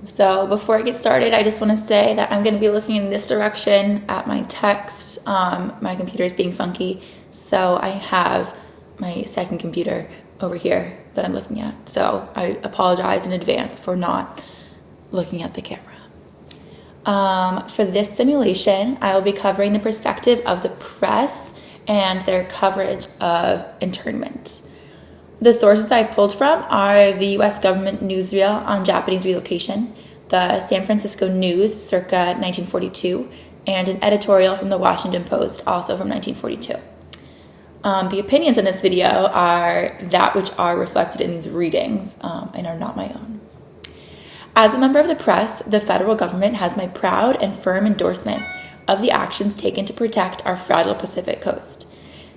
So before I get started, I just want to say that I'm going to be looking in this direction at my text. My computer is being funky, so I have my second computer over here that I'm looking at. So I apologize in advance for not looking at the camera. For this simulation, I will be covering the perspective of the press and their coverage of internment. The sources I've pulled from are the U.S. government newsreel on Japanese relocation, the San Francisco News circa 1942, and an editorial from the Washington Post, also from 1942. The opinions in this video are that which are reflected in these readings and are not my own. As a member of the press, the federal government has my proud and firm endorsement of the actions taken to protect our fragile Pacific coast.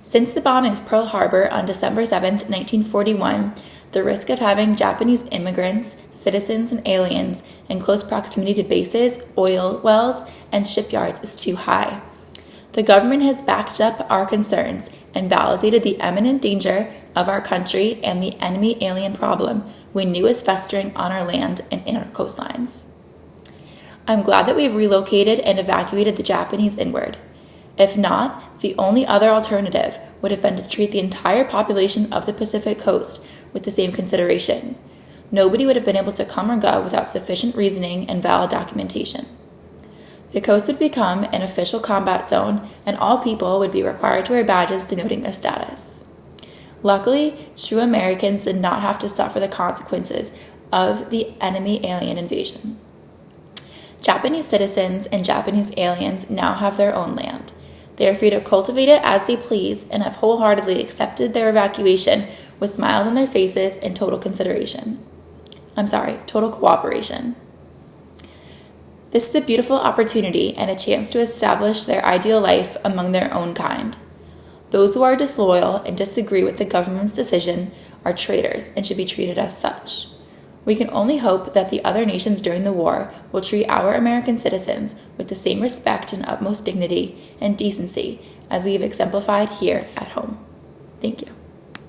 Since the bombing of Pearl Harbor on December 7, 1941, the risk of having Japanese immigrants, citizens, and aliens in close proximity to bases, oil wells, and shipyards is too high. The government has backed up our concerns and validated the imminent danger of our country and the enemy alien problem we knew was festering on our land and in our coastlines. I'm glad that we've relocated and evacuated the Japanese inward. If not, the only other alternative would have been to treat the entire population of the Pacific coast with the same consideration. Nobody would have been able to come or go without sufficient reasoning and valid documentation. The coast would become an official combat zone, and all people would be required to wear badges denoting their status. Luckily, true Americans did not have to suffer the consequences of the enemy alien invasion. Japanese citizens and Japanese aliens now have their own land. They are free to cultivate it as they please and have wholeheartedly accepted their evacuation with smiles on their faces and total cooperation. This is a beautiful opportunity and a chance to establish their ideal life among their own kind. Those who are disloyal and disagree with the government's decision are traitors and should be treated as such. We can only hope that the other nations during the war will treat our American citizens with the same respect and utmost dignity and decency as we have exemplified here at home. Thank you.